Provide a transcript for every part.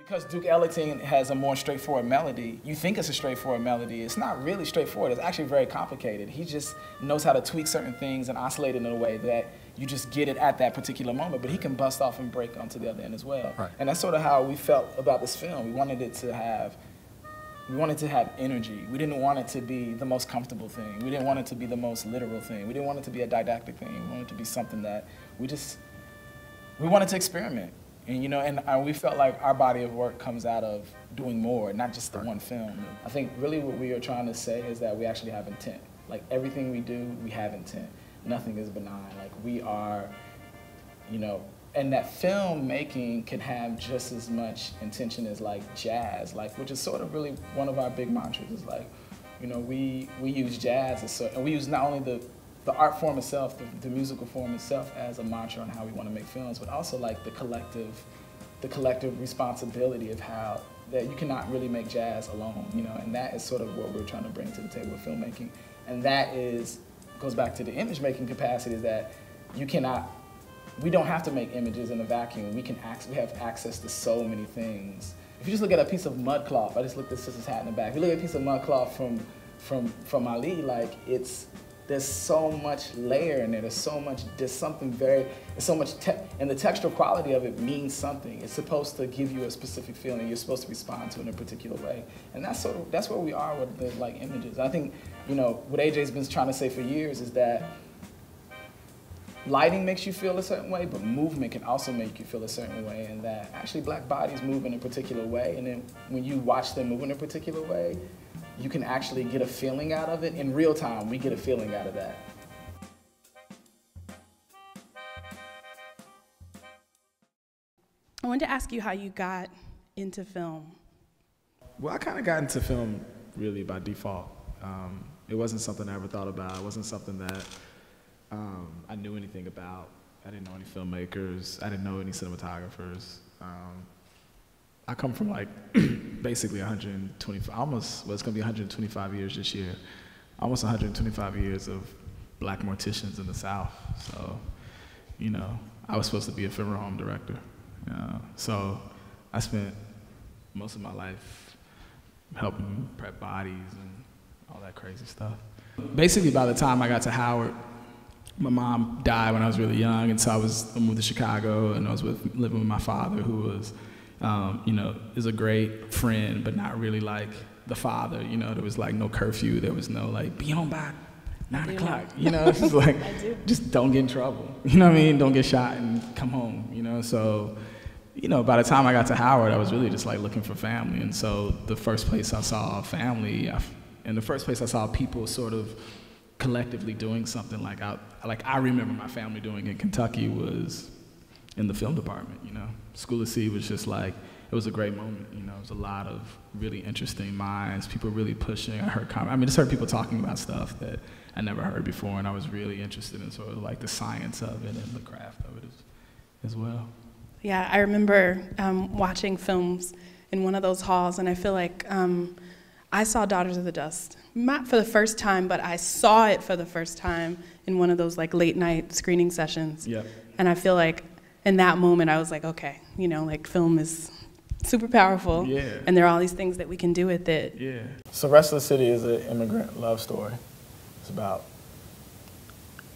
Because Duke Ellington has a more straightforward melody, you think it's a straightforward melody. It's not really straightforward. It's actually very complicated. He just knows how to tweak certain things and oscillate it in a way that you just get it at that particular moment, but he can bust off and break onto the other end as well. Right. And that's sort of how we felt about this film. We wanted to have energy. We didn't want it to be the most comfortable thing. We didn't want it to be the most literal thing. We didn't want it to be a didactic thing. We wanted it to be something that we wanted to experiment. And, you know, and we felt like our body of work comes out of doing more, not just the one film. I think really what we are trying to say is that we actually have intent. Like everything we do, we have intent. Nothing is benign. Like we are, you know, and that filmmaking can have just as much intention as like jazz, like, which is sort of really one of our big mantras is like, you know, we use jazz as and we use not only the art form itself, the musical form itself as a mantra on how we want to make films, but also like the collective responsibility of how that you cannot really make jazz alone, you know, and that is sort of what we're trying to bring to the table with filmmaking. And that goes back to the image making capacity is that we don't have to make images in a vacuum. We have access to so many things. If you just look at a piece of mud cloth, I just looked at Sister's hat in the back. If you look at a piece of mud cloth from Ali, like there's so much layer in there. There's so much and the textural quality of it means something. It's supposed to give you a specific feeling. You're supposed to respond to it in a particular way. And that's where we are with the like images. I think, you know, what AJ's been trying to say for years is that lighting makes you feel a certain way, but movement can also make you feel a certain way, and that actually black bodies move in a particular way, and then when you watch them move in a particular way, you can actually get a feeling out of it. In real time, we get a feeling out of that. I wanted to ask you how you got into film. Well, I kind of got into film really by default. It wasn't something I ever thought about. It wasn't something that I knew anything about. I didn't know any filmmakers. I didn't know any cinematographers. I come from like basically 125, almost, well, it's gonna be 125 years this year, almost 125 years of black morticians in the South. So, you know, I was supposed to be a funeral home director. So I spent most of my life helping prep bodies and all that crazy stuff. Basically, by the time I got to Howard, my mom died when I was really young, and so I moved to Chicago, and I was living with my father, who was, you know, is a great friend, but not really like the father. You know, there was like no curfew, there was no like, be home by 9 o'clock. You know, it's just like, just don't get in trouble. You know what I mean? Don't get shot and come home, you know? So, you know, by the time I got to Howard, I was really just like looking for family. And so the first place I saw family, and the first place I saw people sort of collectively doing something like I remember my family doing in Kentucky was in the film department, you know. School of Sea was just like, it was a great moment, you know. It was a lot of really interesting minds, people really pushing. I just heard people talking about stuff that I never heard before, and I was really interested in sort of like the science of it and the craft of it as well. Yeah, I remember watching films in one of those halls, and I feel like I saw Daughters of the Dust, not for the first time, but I saw it for the first time in one of those like late night screening sessions. Yep. And I feel like in that moment I was like, okay, you know, like film is super powerful. Yeah. And there are all these things that we can do with it. Yeah. So Restless City is an immigrant love story. It's about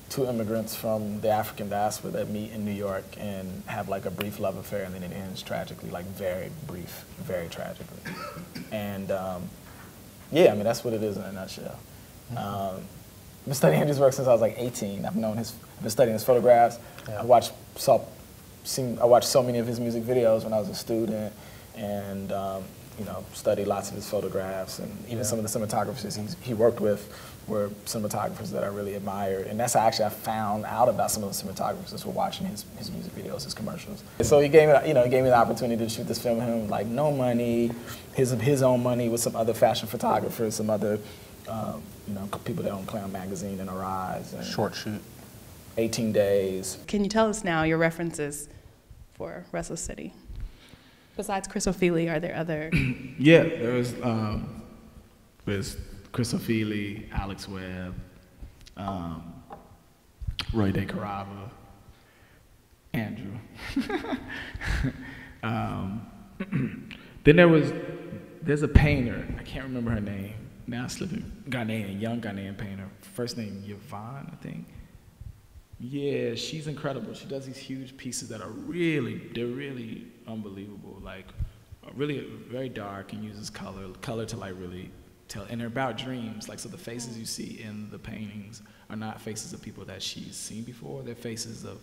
two immigrants from the African diaspora that meet in New York and have like a brief love affair, and then it ends tragically, like very brief, very tragically. And yeah, I mean, that's what it is in a nutshell. I've been studying Andrew's work since I was like 18. I've been studying his photographs. Yeah. I watched so many of his music videos when I was a student, and you know, studied lots of his photographs, and even some of the cinematographers he worked with were cinematographers that I really admired. And that's how actually I found out about some of the cinematographers were watching his music videos, his commercials. So he gave me the opportunity to shoot this film with him, like no money, his own money with some other fashion photographers, some other you know, people that own Clown Magazine and Arise. And short shoot. 18 days. Can you tell us now your references for Restless City? Besides Chris O'Feely, are there other? Yeah, there's Chris O'Feely, Alex Webb, Roy De Carava, Andrew. Then there's a painter. I can't remember her name. Now it's slipping. Ghanaian, young Ghanaian painter. First name Yvonne, I think. Yeah, she's incredible. She does these huge pieces that are really unbelievable. Like, really very dark and uses color to like really tell. And they're about dreams. Like, so the faces you see in the paintings are not faces of people that she's seen before. They're faces of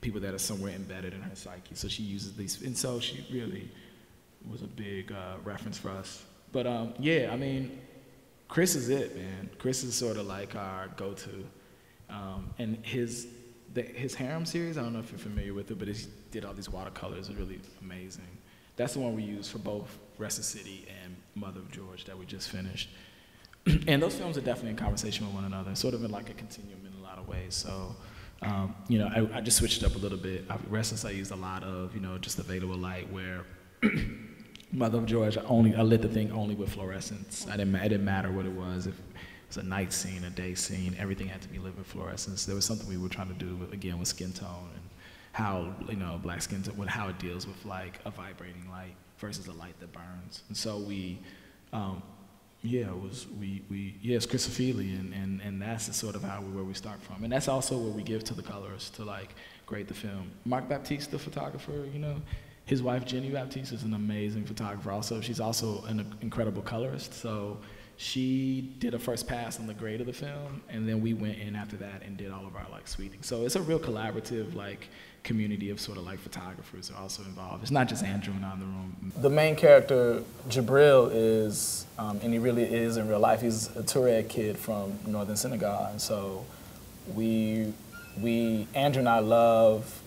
people that are somewhere embedded in her psyche. So she uses these, and so she really was a big reference for us. But yeah, I mean, Chris is it, man. Chris is sort of like our go-to. And his Harem series, I don't know if you're familiar with it, but he did all these watercolors. It's really amazing. That's the one we used for both Restless City and Mother of George that we just finished. And those films are definitely in conversation with one another, sort of in like a continuum in a lot of ways. So, you know, I just switched it up a little bit. Restless, I used a lot of, you know, just available light, where Mother of George, I lit the thing only with fluorescence. It didn't matter what it was. If it was a night scene, a day scene, everything had to be lit with fluorescence. There was something we were trying to do, again, with skin tone and how, you know, black skin tone, how it deals with like a vibrating light versus a light that burns. And so it's Christophily, and that's the sort of where we start from. And that's also what we give to the colorists to like grade the film. Mark Baptiste, the photographer, you know, his wife Jenny Baptiste is an amazing photographer also. She's also an incredible colorist. So she did a first pass on the grade of the film, and then we went in after that and did all of our like sweeting. So it's a real collaborative like community of sort of like photographers are also involved. It's not just Andrew and I in the room. The main character, Jabril, is, and he really is in real life, he's a Tuareg kid from northern Senegal. And so Andrew and I love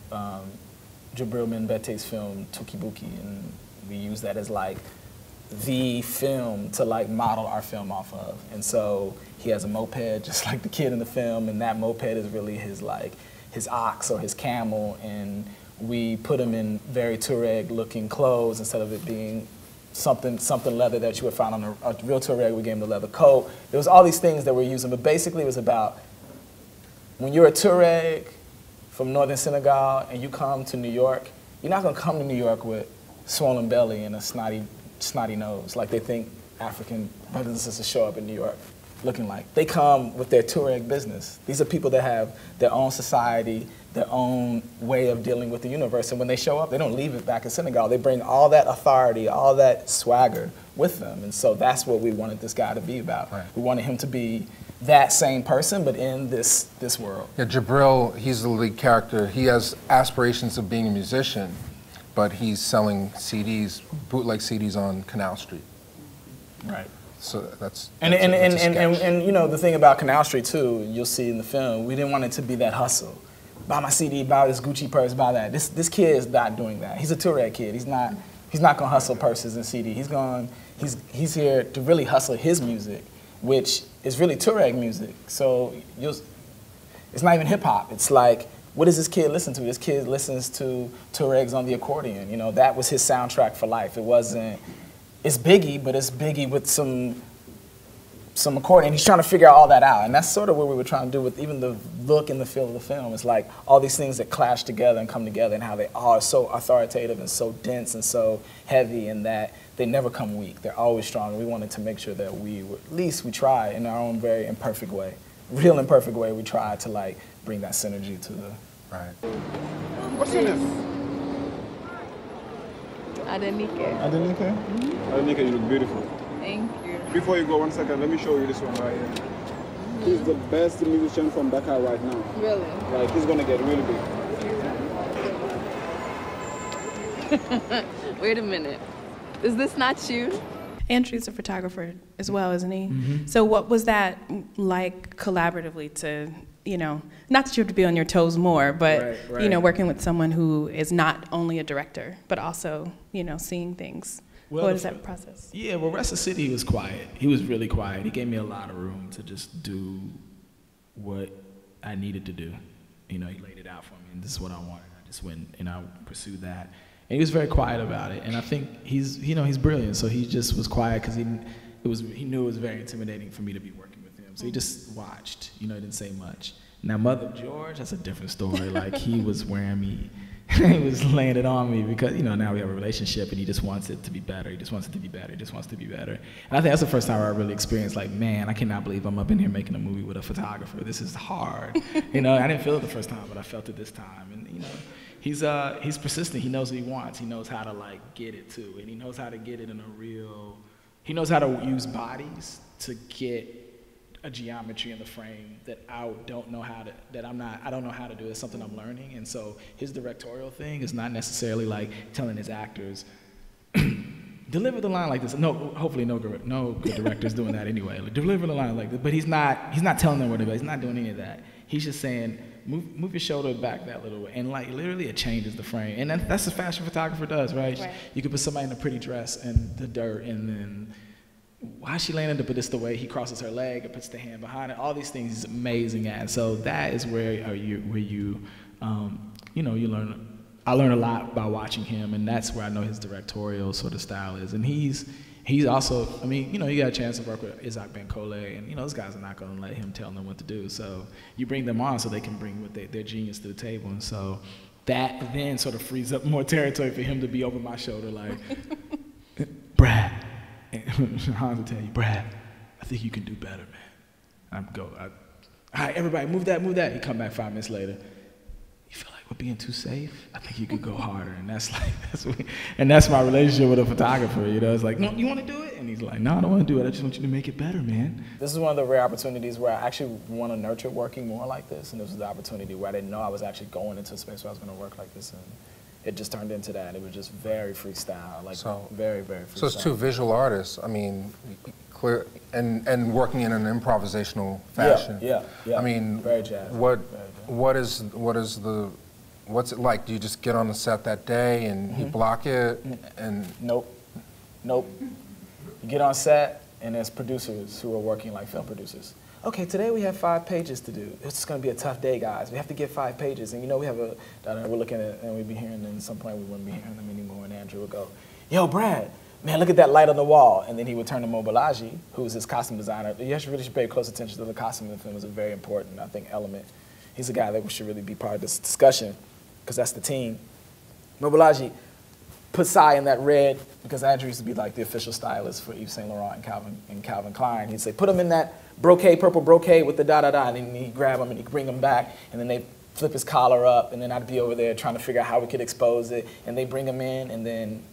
Jabril Minbete's film, Tukibuki, and we use that as like the film to like model our film off of. And so he has a moped, just like the kid in the film, and that moped is really his like, his ox or his camel, and we put him in very Tuareg-looking clothes instead of it being something leather that you would find on a real Tuareg. We gave him the leather coat. There was all these things that we're using, but basically it was about when you're a Tuareg from northern Senegal and you come to New York, you're not gonna come to New York with swollen belly and a snotty nose like they think African brothers and sisters show up in New York looking like. They come with their Tuareg business. These are people that have their own society, their own way of dealing with the universe, and when they show up, they don't leave it back in Senegal. They bring all that authority, all that swagger with them, and so that's what we wanted this guy to be about. Right. We wanted him to be that same person, but in this world. Yeah, Jabril, he's the lead character. He has aspirations of being a musician, but he's selling CDs, bootleg CDs on Canal Street. Right. So that's and you know, the thing about Canal Street too, you'll see in the film, we didn't want it to be that hustle. Buy my CD, buy this Gucci purse, buy that. This kid is not doing that. He's a Tuareg kid. He's not gonna hustle purses and CD. He's here to really hustle his music, which is really Tuareg music. So it's not even hip hop. It's like, what does this kid listen to? This kid listens to Tuaregs on the accordion. You know, that was his soundtrack for life. It's Biggie, but it's Biggie with some accordion. He's trying to figure all that out. And that's sort of what we were trying to do with even the look and the feel of the film. It's like all these things that clash together and come together, and how they all are so authoritative and so dense and so heavy, and that they never come weak. They're always strong. And we wanted to make sure that at least we try in our own very imperfect way, real imperfect way, we try to like bring that synergy to the... Right. What's your name? Adenike. Adenike? Adenike, you look beautiful. Thank you. Before you go, 1 second, let me show you this one right here. He's the best musician from Dakar right now. Really? Like, he's gonna get really big. Wait a minute. Is this not you? Andrew's a photographer as well, isn't he? Mm-hmm. So what was that like collaboratively to, you know, not that you have to be on your toes more, but, right. you know, working with someone who is not only a director, but also, you know, seeing things. Well, what is that process? Yeah, well, Restless City, he was quiet. He was really quiet. He gave me a lot of room to just do what I needed to do. You know, he laid it out for me, and this is what I wanted. I just went and I pursued that. And he was very quiet about it. And I think he's brilliant. So he just was quiet because he knew it was very intimidating for me to be working with him. So he just watched. You know, he didn't say much. Now, Mother of George, that's a different story. Like, he was wearing me, he was laying it on me because, you know, now we have a relationship and he just wants it to be better. He just wants it to be better. He just wants to be better. And I think that's the first time I really experienced, like, man, I cannot believe I'm up in here making a movie with a photographer. This is hard. You know, I didn't feel it the first time, but I felt it this time. And, you know, he's persistent. He knows what he wants. He knows how to, like, get it too. And he knows how to get it in a real, he knows how to use bodies to get a geometry in the frame that I don't know how to, I don't know how to do. It's something I'm learning. And so his directorial thing is not necessarily like telling his actors, deliver the line like this. No, hopefully no good director's doing that anyway. Like, deliver the line like this. But he's not telling them where to go. He's not doing any of that. He's just saying, move your shoulder back that little way. And like literally it changes the frame. And that's what fashion photographer does, right? You could put somebody in a pretty dress and the dirt and then why is she laying but it's the way he crosses her leg and puts the hand behind it. All these things he's amazing at. So that is where you know, you learn. I learn a lot by watching him, and that's where I know his directorial sort of style is. And he's also, I mean, you know, you got a chance to work with Isaac Ben-Kole, and you know, those guys are not going to let him tell them what to do. So you bring them on so they can bring their genius to the table, and so that then sort of frees up more territory for him to be over my shoulder, like, Brad. And Hans will tell you, Brad, I think you can do better, man. All right, everybody, move that. He come back 5 minutes later. You feel like we're being too safe? I think you could go harder. And that's my relationship with a photographer. You know, it's like, no, you want to do it? And he's like, no, I don't want to do it. I just want you to make it better, man. This is one of the rare opportunities where I actually want to nurture working more like this. And this was the opportunity where I didn't know I was actually going into a space where I was going to work like this. And it just turned into that. It was just very freestyle, like very, very freestyle. So it's two visual artists. I mean, clear and working in an improvisational fashion. Yeah. I mean, very jazz. What's it like? Do you just get on the set that day and you block it and? Nope. You get on set and there's producers who are working like film producers. Okay, today we have 5 pages to do. It's going to be a tough day, guys. We have to get 5 pages. And you know, we have we're looking at, and we'd be hearing, and at some point we wouldn't be hearing them anymore. And Andrew would go, yo, Brad, man, look at that light on the wall. And then he would turn to Mobalaji, who's his costume designer. You really should pay close attention to the costume in the film. It was a very important, I think, element. He's a guy that should really be part of this discussion, because that's the team. Mobalaji put Sai in that red, because Andrew used to be like the official stylist for Yves Saint Laurent and Calvin Klein. He'd say, put him in that brocade, purple brocade with the da-da-da, and then he'd grab him and he'd bring him back, and then they'd flip his collar up, and then I'd be over there trying to figure out how we could expose it, and they'd bring him in, and then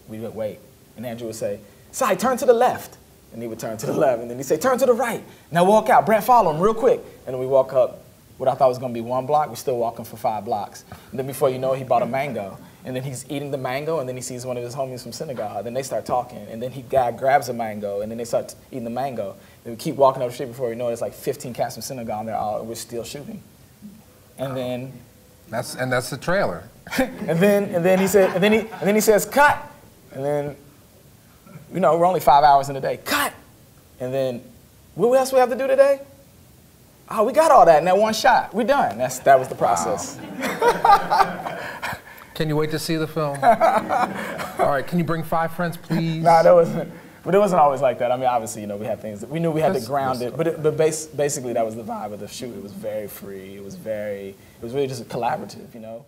we would wait. And Andrew would say, Sai, turn to the left. And he would turn to the left, and then he'd say, turn to the right. Now walk out. Brad, follow him real quick. And then we walk up what I thought was going to be 1 block. We're still walking for 5 blocks. And then before you know it, he bought a mango. And then he's eating the mango, and then he sees one of his homies from Senegal. Then they start talking, and then guy grabs a mango, and then they start eating the mango. Then we keep walking up the street before we know it, it's like 15 cats from Senegal, and we're still shooting. And then that's the trailer. and then he says cut, and then you know we're only 5 hours in a day. Cut, and then what else we have to do today? Oh, we got all that in that one shot. We're done. That was the process. Wow. Can you wait to see the film? All right, can you bring 5 friends, please? Nah, but it wasn't always like that. I mean, obviously, you know, we had things that we knew we had to ground it, but basically that was the vibe of the shoot. It was very free. It was really just collaborative, you know.